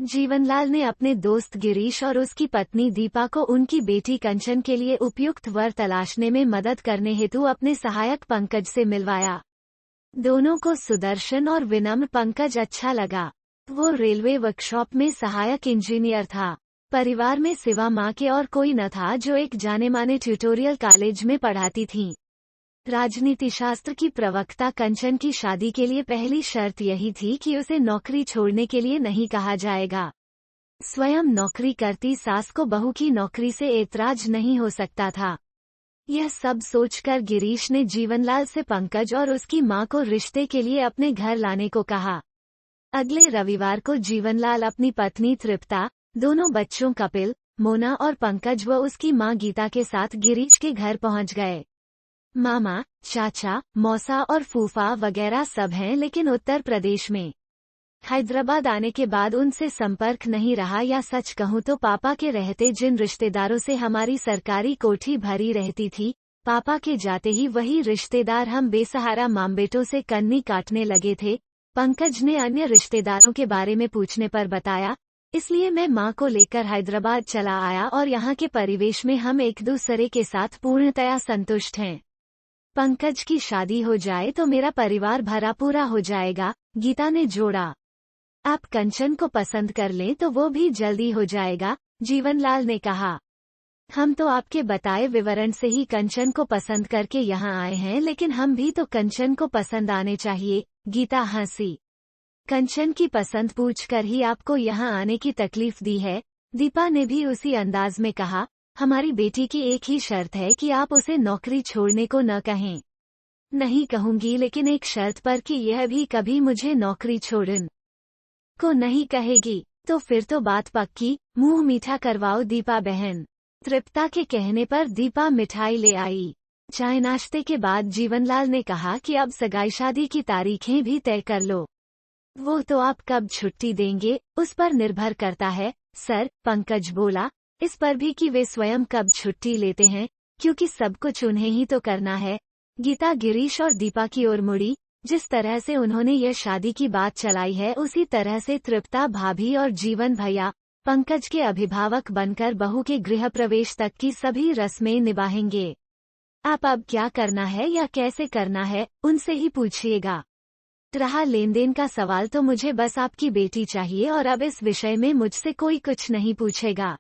जीवनलाल ने अपने दोस्त गिरीश और उसकी पत्नी दीपा को उनकी बेटी कंचन के लिए उपयुक्त वर तलाशने में मदद करने हेतु अपने सहायक पंकज से मिलवाया। दोनों को सुदर्शन और विनम्र पंकज अच्छा लगा। वो रेलवे वर्कशॉप में सहायक इंजीनियर था। परिवार में सिवा माँ के और कोई न था जो एक जाने माने ट्यूटोरियल कॉलेज में पढ़ाती थीं। राजनीति शास्त्र की प्रवक्ता कंचन की शादी के लिए पहली शर्त यही थी कि उसे नौकरी छोड़ने के लिए नहीं कहा जाएगा। स्वयं नौकरी करती सास को बहू की नौकरी से ऐतराज नहीं हो सकता था। यह सब सोचकर गिरीश ने जीवनलाल से पंकज और उसकी मां को रिश्ते के लिए अपने घर लाने को कहा। अगले रविवार को जीवनलाल अपनी पत्नी तृप्ता, दोनों बच्चों कपिल, मोना और पंकज व उसकी मां गीता के साथ गिरीश के घर पहुंच गए। मामा, चाचा, मौसा और फूफा वगैरह सब हैं, लेकिन उत्तर प्रदेश में। हैदराबाद आने के बाद उनसे संपर्क नहीं रहा, या सच कहूँ तो पापा के रहते जिन रिश्तेदारों से हमारी सरकारी कोठी भरी रहती थी, पापा के जाते ही वही रिश्तेदार हम बेसहारा मामबेटों से कन्नी काटने लगे थे। पंकज ने अन्य रिश्तेदारों के बारे में पूछने पर बताया, इसलिए मैं माँ को लेकर हैदराबाद चला आया और यहाँ के परिवेश में हम एक दूसरे के साथ पूर्णतया संतुष्ट हैं। पंकज की शादी हो जाए तो मेरा परिवार भरा पूरा हो जाएगा, गीता ने जोड़ा। आप कंचन को पसंद कर लें तो वो भी जल्दी हो जाएगा, जीवनलाल ने कहा। हम तो आपके बताए विवरण से ही कंचन को पसंद करके यहाँ आए हैं, लेकिन हम भी तो कंचन को पसंद आने चाहिए, गीता हंसी। कंचन की पसंद पूछकर ही आपको यहाँ आने की तकलीफ दी है, दीपा ने भी उसी अंदाज में कहा। हमारी बेटी की एक ही शर्त है कि आप उसे नौकरी छोड़ने को न कहें। नहीं कहूंगी, लेकिन एक शर्त पर कि यह भी कभी मुझे नौकरी छोड़न को नहीं कहेगी। तो फिर तो बात पक्की, मुंह मीठा करवाओ दीपा बहन। तृप्ता के कहने पर दीपा मिठाई ले आई। चाय नाश्ते के बाद जीवनलाल ने कहा कि अब सगाई शादी की तारीखें भी तय कर लो। वो तो आप कब छुट्टी देंगे उस पर निर्भर करता है सर, पंकज बोला। इस पर भी कि वे स्वयं कब छुट्टी लेते हैं, क्योंकि सब कुछ उन्हें ही तो करना है। गीता गिरीश और दीपा की ओर मुड़ी। जिस तरह से उन्होंने यह शादी की बात चलाई है, उसी तरह से तृप्ता भाभी और जीवन भैया पंकज के अभिभावक बनकर बहू के गृह प्रवेश तक की सभी रस्में निभाएंगे। आप अब क्या करना है या कैसे करना है, उनसे ही पूछिएगा। रहा लेन देन का सवाल, तो मुझे बस आपकी बेटी चाहिए और अब इस विषय में मुझसे कोई कुछ नहीं पूछेगा।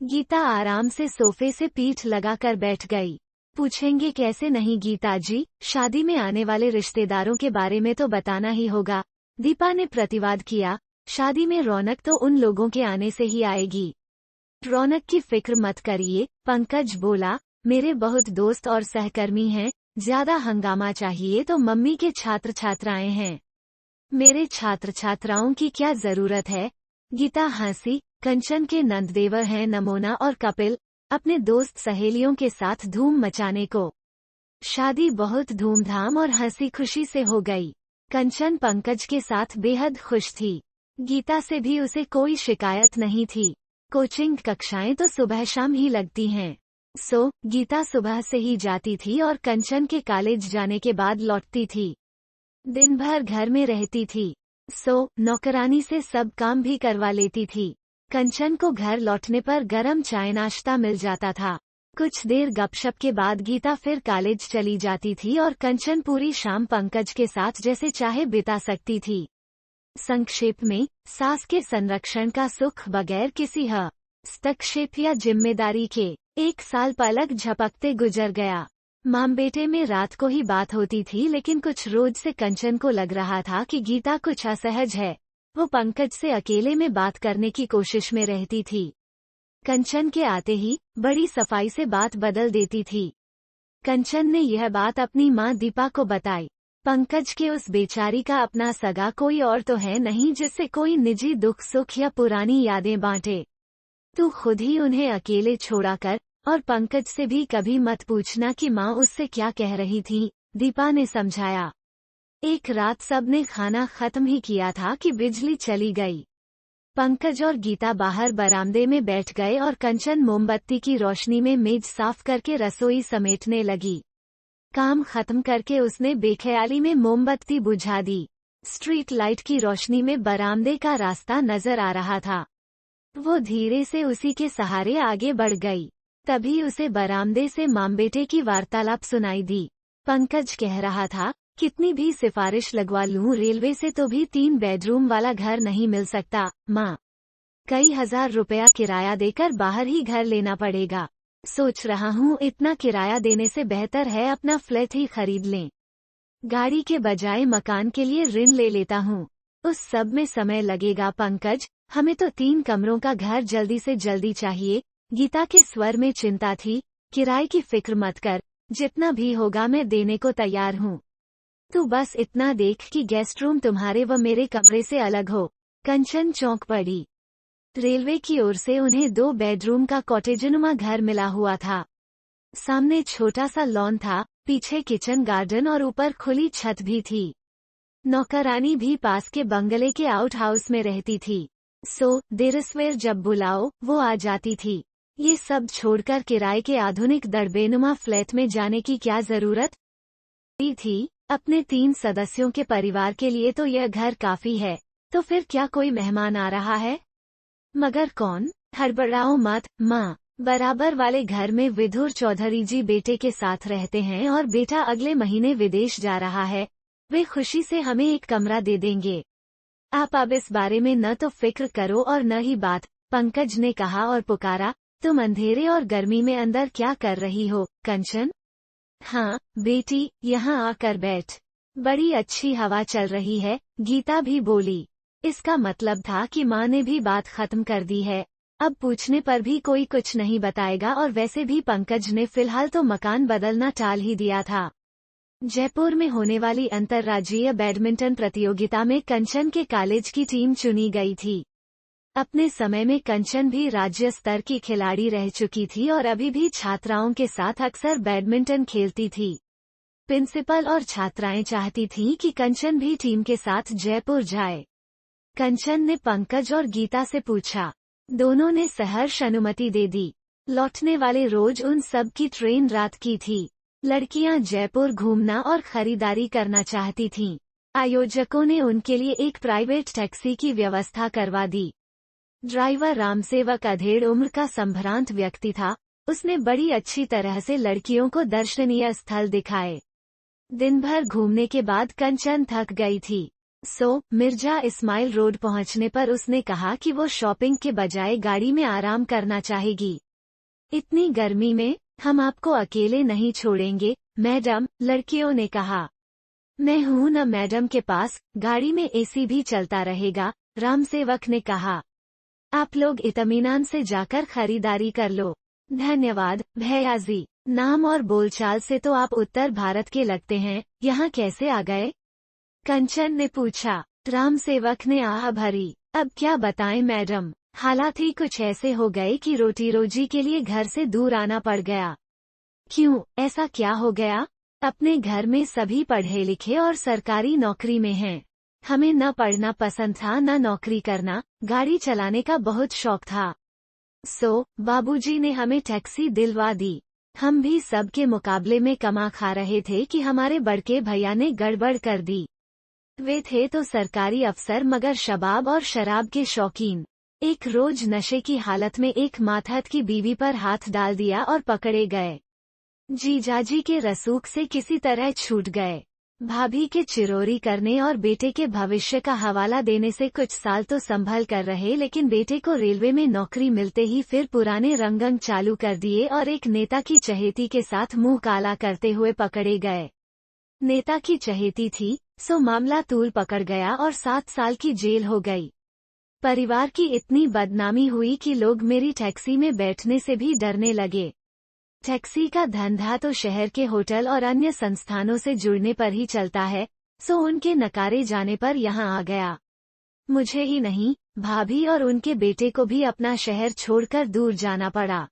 गीता आराम से सोफे से पीठ लगाकर बैठ गई। पूछेंगे कैसे नहीं गीता जी, शादी में आने वाले रिश्तेदारों के बारे में तो बताना ही होगा, दीपा ने प्रतिवाद किया। शादी में रौनक तो उन लोगों के आने से ही आएगी। रौनक की फिक्र मत करिए, पंकज बोला। मेरे बहुत दोस्त और सहकर्मी हैं, ज्यादा हंगामा चाहिए तो मम्मी के छात्र छात्राएं हैं। मेरे छात्र छात्राओं की क्या जरूरत है, गीता हंसी। कंचन के नंददेवर हैं नमोना और कपिल, अपने दोस्त सहेलियों के साथ धूम मचाने को। शादी बहुत धूमधाम और हंसी खुशी से हो गई। कंचन पंकज के साथ बेहद खुश थी। गीता से भी उसे कोई शिकायत नहीं थी। कोचिंग कक्षाएं तो सुबह शाम ही लगती हैं, सो गीता सुबह से ही जाती थी और कंचन के कॉलेज जाने के बाद लौटती थी। दिन भर घर में रहती थी, सो नौकरानी से सब काम भी करवा लेती थी। कंचन को घर लौटने पर गरम चाय नाश्ता मिल जाता था। कुछ देर गपशप के बाद गीता फिर कॉलेज चली जाती थी और कंचन पूरी शाम पंकज के साथ जैसे चाहे बिता सकती थी। संक्षेप में, सास के संरक्षण का सुख बगैर किसी हस्तक्षेप या जिम्मेदारी के 1 साल पलक झपकते गुजर गया। माम बेटे में रात को ही बात होती थी, लेकिन कुछ रोज से कंचन को लग रहा था कि गीता कुछ असहज है। वो पंकज से अकेले में बात करने की कोशिश में रहती थी। कंचन के आते ही बड़ी सफाई से बात बदल देती थी। कंचन ने यह बात अपनी मां दीपा को बताई। पंकज के उस बेचारी का अपना सगा कोई और तो है नहीं जिससे कोई निजी दुख सुख या पुरानी यादें बांटे। तू खुद ही उन्हें अकेले छोड़ा कर, और पंकज से भी कभी मत पूछना कि माँ उससे क्या कह रही थी, दीपा ने समझाया। एक रात सबने खाना खत्म ही किया था कि बिजली चली गई। पंकज और गीता बाहर बरामदे में बैठ गए और कंचन मोमबत्ती की रोशनी में मेज साफ करके रसोई समेटने लगी। काम खत्म करके उसने बेख्याली में मोमबत्ती बुझा दी। स्ट्रीट लाइट की रोशनी में बरामदे का रास्ता नजर आ रहा था। वो धीरे से उसी के सहारे आगे बढ़ गई। तभी उसे बरामदे से मामबेटे की वार्तालाप सुनाई दी। पंकज कह रहा था, कितनी भी सिफारिश लगवा लूं रेलवे से तो भी 3 बेडरूम वाला घर नहीं मिल सकता माँ। कई हजार रुपया किराया देकर बाहर ही घर लेना पड़ेगा। सोच रहा हूँ इतना किराया देने से बेहतर है अपना फ्लैट ही खरीद लें। गाड़ी के बजाय मकान के लिए ऋण ले लेता हूँ। उस सब में समय लगेगा पंकज, हमें तो 3 कमरों का घर जल्दी से जल्दी चाहिए। गीता के स्वर में चिंता थी। किराए की फिक्र मत कर, जितना भी होगा मैं देने को तैयार हूँ। तू बस इतना देख कि गेस्ट रूम तुम्हारे व मेरे कमरे से अलग हो। कंचन चौंक पड़ी। रेलवे की ओर से उन्हें 2 बेडरूम का कॉटेजनुमा घर मिला हुआ था। सामने छोटा सा लॉन था, पीछे किचन गार्डन और ऊपर खुली छत भी थी। नौकरानी भी पास के बंगले के आउट हाउस में रहती थी। देरसवेर जब बुलाओ वो आ जाती थी। ये सब छोड़कर किराए के आधुनिक दड़बेनुमा फ्लैट में जाने की क्या जरूरत थी। अपने 3 सदस्यों के परिवार के लिए तो यह घर काफी है, तो फिर क्या कोई मेहमान आ रहा है? मगर कौन? हड़बड़ाओ मत माँ। बराबर वाले घर में विधुर चौधरी जी बेटे के साथ रहते हैं और बेटा अगले महीने विदेश जा रहा है। वे खुशी से हमें एक कमरा दे देंगे। आप अब इस बारे में न तो फिक्र करो और न ही बात, पंकज ने कहा और पुकारा, तुम अंधेरे और गर्मी में अंदर क्या कर रही हो कंचन? हाँ बेटी, यहाँ आकर बैठ। बड़ी अच्छी हवा चल रही है, गीता भी बोली। इसका मतलब था कि माँ ने भी बात खत्म कर दी है। अब पूछने पर भी कोई कुछ नहीं बताएगा और वैसे भी पंकज ने फिलहाल तो मकान बदलना टाल ही दिया था। जयपुर में होने वाली अंतर्राज्यीय बैडमिंटन प्रतियोगिता में कंचन के कॉलेज की टीम चुनी गई थी। अपने समय में कंचन भी राज्य स्तर की खिलाड़ी रह चुकी थी और अभी भी छात्राओं के साथ अक्सर बैडमिंटन खेलती थी। प्रिंसिपल और छात्राएं चाहती थीं कि कंचन भी टीम के साथ जयपुर जाए। कंचन ने पंकज और गीता से पूछा। दोनों ने सहर्ष अनुमति दे दी। लौटने वाले रोज उन सब की ट्रेन रात की थी। लड़कियां जयपुर घूमना और खरीदारी करना चाहती थीं। आयोजकों ने उनके लिए एक प्राइवेट टैक्सी की व्यवस्था करवा दी। ड्राइवर रामसेवक अधेड़ उम्र का संभ्रांत व्यक्ति था। उसने बड़ी अच्छी तरह से लड़कियों को दर्शनीय स्थल दिखाए। दिन भर घूमने के बाद कंचन थक गई थी। मिर्जा इस्माइल रोड पहुंचने पर उसने कहा कि वो शॉपिंग के बजाय गाड़ी में आराम करना चाहेगी। इतनी गर्मी में हम आपको अकेले नहीं छोड़ेंगे मैडम, लड़कियों ने कहा। मैं हूं न मैडम के पास, गाड़ी में एसी भी चलता रहेगा, रामसेवक ने कहा। आप लोग इत्मीनान से जाकर खरीदारी कर लो। धन्यवाद भैयाजी। नाम और बोलचाल से तो आप उत्तर भारत के लगते हैं, यहाँ कैसे आ गए? कंचन ने पूछा। रामसेवक ने आह भरी। अब क्या बताएं मैडम, हालात ही कुछ ऐसे हो गए कि रोटी रोजी के लिए घर से दूर आना पड़ गया। क्यों, ऐसा क्या हो गया? अपने घर में सभी पढ़े लिखे और सरकारी नौकरी में हैं। हमें न पढ़ना पसंद था न नौकरी करना, गाड़ी चलाने का बहुत शौक था। बाबूजी ने हमें टैक्सी दिलवा दी। हम भी सबके मुकाबले में कमा खा रहे थे कि हमारे बड़के भैया ने गड़बड़ कर दी। वे थे तो सरकारी अफसर मगर शबाब और शराब के शौकीन। एक रोज नशे की हालत में एक मातहत की बीवी पर हाथ डाल दिया और पकड़े गए। जीजाजी के रसूख से किसी तरह छूट गए। भाभी के चिरोरी करने और बेटे के भविष्य का हवाला देने से कुछ साल तो संभल कर रहे, लेकिन बेटे को रेलवे में नौकरी मिलते ही फिर पुराने रंगंग चालू कर दिए और एक नेता की चहेती के साथ मुंह काला करते हुए पकड़े गए। नेता की चहेती थी, मामला तूल पकड़ गया और 7 साल की जेल हो गई। परिवार की इतनी बदनामी हुई कि लोग मेरी टैक्सी में बैठने से भी डरने लगे। टैक्सी का धंधा तो शहर के होटल और अन्य संस्थानों से जुड़ने पर ही चलता है, उनके नकारे जाने पर यहाँ आ गया। मुझे ही नहीं, भाभी और उनके बेटे को भी अपना शहर छोड़कर दूर जाना पड़ा।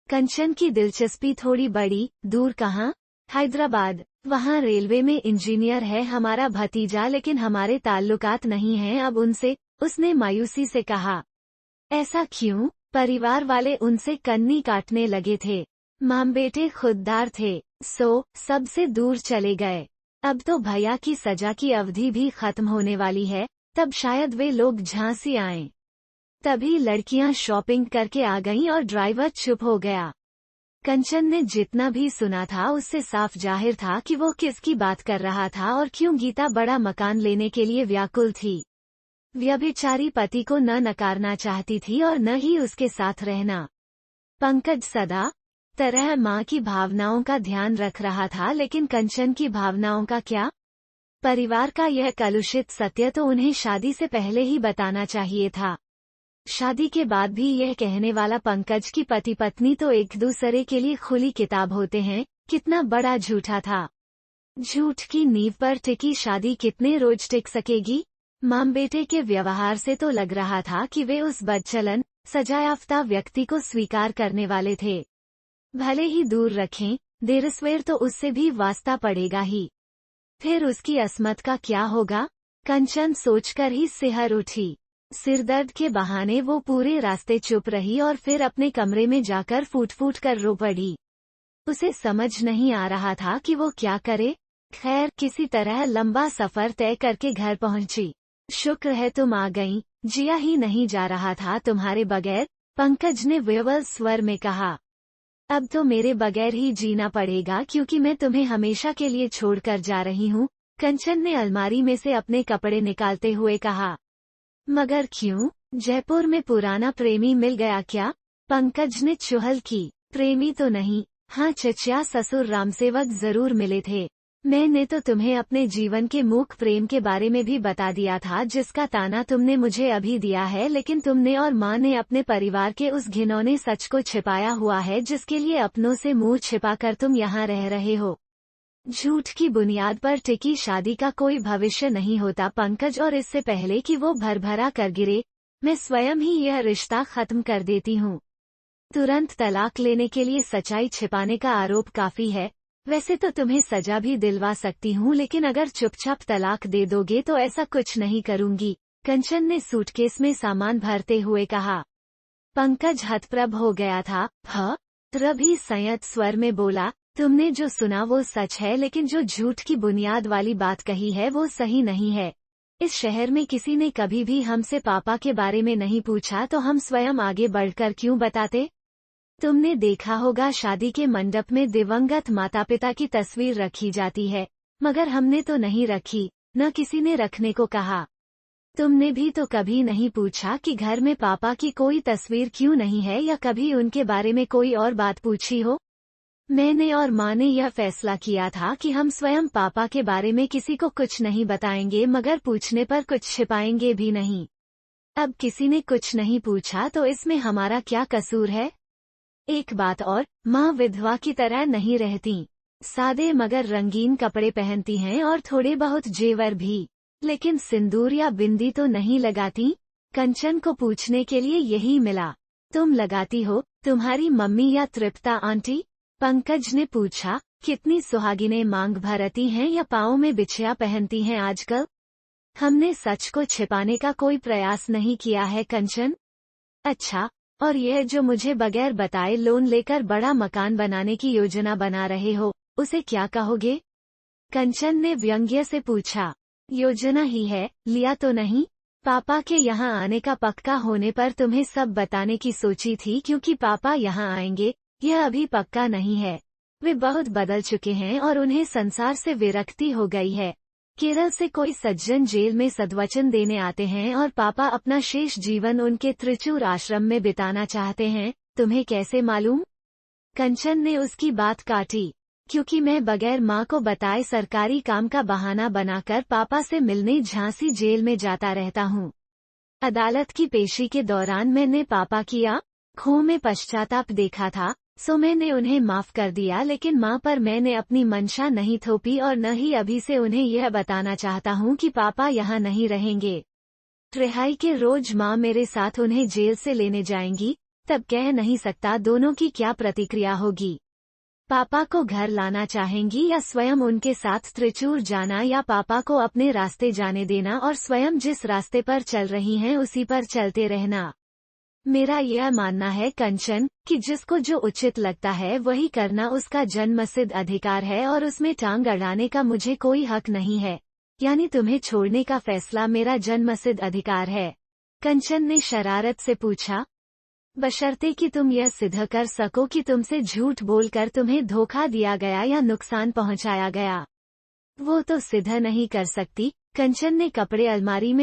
कंचन की दिलचस्पी थोड़ी बढ़ी। दूर कहाँ? हैदराबाद। वहाँ रेलवे में इंजीनियर है हमारा भतीजा, लेकिन हमारे ताल्लुकात नहीं हैं अब उनसे, उसने मायूसी से कहा। ऐसा क्यों? परिवार वाले उनसे कन्नी काटने लगे थे। माम बेटे खुददार थे, सबसे दूर चले गए। अब तो भैया की सजा की अवधि भी खत्म होने वाली है, तब शायद वे लोग झांसी आएं। तभी लड़कियां शॉपिंग करके आ गईं और ड्राइवर चुप हो गया। कंचन ने जितना भी सुना था उससे साफ जाहिर था कि वो किसकी बात कर रहा था और क्यों गीता बड़ा मकान लेने के लिए व्याकुल थी। व्यभिचारी पति को न नकारना चाहती थी और न ही उसके साथ रहना। पंकज सदा तरह माँ की भावनाओं का ध्यान रख रहा था, लेकिन कंचन की भावनाओं का क्या? परिवार का यह कलुषित सत्य तो उन्हें शादी से पहले ही बताना चाहिए था। शादी के बाद भी यह कहने वाला पंकज की पति पत्नी तो एक दूसरे के लिए खुली किताब होते हैं, कितना बड़ा झूठा था। झूठ की नींव पर टिकी शादी कितने रोज टिक सकेगी? माम बेटे के व्यवहार से तो लग रहा था कि वे उस बदचलन सजायाफ्ता व्यक्ति को स्वीकार करने वाले थे। भले ही दूर रखें, देर-सवेर तो उससे भी वास्ता पड़ेगा ही। फिर उसकी अस्मत का क्या होगा? कंचन सोचकर ही सिहर उठी। सिरदर्द के बहाने वो पूरे रास्ते चुप रही और फिर अपने कमरे में जाकर फूट फूट कर रो पड़ी। उसे समझ नहीं आ रहा था कि वो क्या करे। खैर, किसी तरह लंबा सफर तय करके घर पहुंची। शुक्र है तुम आ गईं, जिया ही नहीं जा रहा था तुम्हारे बगैर, पंकज ने विह्वल स्वर में कहा। अब तो मेरे बगैर ही जीना पड़ेगा क्योंकि मैं तुम्हें हमेशा के लिए छोड़कर जा रही हूँ, कंचन ने अलमारी में से अपने कपड़े निकालते हुए कहा। मगर क्यों? जयपुर में पुराना प्रेमी मिल गया क्या? पंकज ने चुहल की। प्रेमी तो नहीं, हाँ चचा ससुर रामसेवक जरूर मिले थे। मैंने तो तुम्हें अपने जीवन के मूक प्रेम के बारे में भी बता दिया था जिसका ताना तुमने मुझे अभी दिया है, लेकिन तुमने और माँ ने अपने परिवार के उस घिनौने सच को छिपाया हुआ है जिसके लिए अपनों से मुंह छिपाकर तुम यहाँ रह रहे हो। झूठ की बुनियाद पर टिकी शादी का कोई भविष्य नहीं होता पंकज, और इससे पहले कि वो भरभरा कर गिरे, मैं स्वयं ही यह रिश्ता खत्म कर देती हूँ। तुरंत तलाक लेने के लिए सच्चाई छिपाने का आरोप काफी है। वैसे तो तुम्हें सजा भी दिलवा सकती हूँ, लेकिन अगर चुपचाप तलाक दे दोगे तो ऐसा कुछ नहीं करूँगी, कंचन ने सूटकेस में सामान भरते हुए कहा। पंकज हतप्रभ हो गया था। तभी संयत स्वर में बोला, तुमने जो सुना वो सच है, लेकिन जो झूठ की बुनियाद वाली बात कही है वो सही नहीं है। इस शहर में किसी ने कभी भी हमसे पापा के बारे में नहीं पूछा, तो हम स्वयं आगे बढ़कर क्यों बताते? तुमने देखा होगा शादी के मंडप में दिवंगत माता पिता की तस्वीर रखी जाती है, मगर हमने तो नहीं रखी, न किसी ने रखने को कहा। तुमने भी तो कभी नहीं पूछा कि घर में पापा की कोई तस्वीर क्यों नहीं है, या कभी उनके बारे में कोई और बात पूछी हो? मैंने और माँ ने यह फैसला किया था कि हम स्वयं पापा के बारे में किसी को कुछ नहीं बताएंगे, मगर पूछने पर कुछ छिपाएंगे भी नहीं। अब किसी ने कुछ नहीं पूछा तो इसमें हमारा क्या कसूर है? एक बात और, माँ विधवा की तरह नहीं रहती। सादे मगर रंगीन कपड़े पहनती हैं और थोड़े बहुत जेवर भी, लेकिन सिंदूर या बिंदी तो नहीं लगाती। कंचन को पूछने के लिए यही मिला। तुम लगाती हो? तुम्हारी मम्मी या तृप्ता आंटी? पंकज ने पूछा। कितनी सुहागिनें मांग भरती हैं या पाँव में बिछिया पहनती हैं आजकल? हमने सच को छिपाने का कोई प्रयास नहीं किया है कंचन। अच्छा, और यह जो मुझे बगैर बताए लोन लेकर बड़ा मकान बनाने की योजना बना रहे हो, उसे क्या कहोगे? कंचन ने व्यंग्य से पूछा। योजना ही है, लिया तो नहीं? पापा के यहाँ आने का पक्का होने पर तुम्हें सब बताने की सोची थी, क्योंकि पापा यहाँ आएंगे, यह अभी पक्का नहीं है। वे बहुत बदल चुके हैं और उन्हें संसार से विरक्ति हो गई है। केरल से कोई सज्जन जेल में सद्वचन देने आते हैं और पापा अपना शेष जीवन उनके त्रिचूर आश्रम में बिताना चाहते हैं। तुम्हें कैसे मालूम? कंचन ने उसकी बात काटी। क्योंकि मैं बगैर माँ को बताए सरकारी काम का बहाना बनाकर पापा से मिलने झांसी जेल में जाता रहता हूँ। अदालत की पेशी के दौरान मैंने पापा की आँखों में पश्चाताप देखा था, सो मैंने उन्हें माफ कर दिया, लेकिन माँ पर मैंने अपनी मंशा नहीं थोपी और न ही अभी से उन्हें यह बताना चाहता हूँ कि पापा यहाँ नहीं रहेंगे। रिहाई के रोज माँ मेरे साथ उन्हें जेल से लेने जाएंगी, तब कह नहीं सकता दोनों की क्या प्रतिक्रिया होगी। पापा को घर लाना चाहेंगी या स्वयं उनके साथ त्रिचूर जाना, या पापा को अपने रास्ते जाने देना और स्वयं जिस रास्ते पर चल रही हैं उसी पर चलते रहना। मेरा यह मानना है कंचन कि जिसको जो उचित लगता है वही करना उसका जन्मसिद्ध अधिकार है और उसमें टांग अड़ाने का मुझे कोई हक नहीं है। यानी तुम्हें छोड़ने का फैसला मेरा जन्मसिद्ध अधिकार है? कंचन ने शरारत से पूछा। बशर्ते कि तुम यह सिद्ध कर सको कि तुमसे झूठ बोलकर तुम्हें धोखा दिया गया या नुकसान पहुंचाया गया। वो तो सिद्ध नहीं कर सकती। कंचन ने कपड़े अलमारी में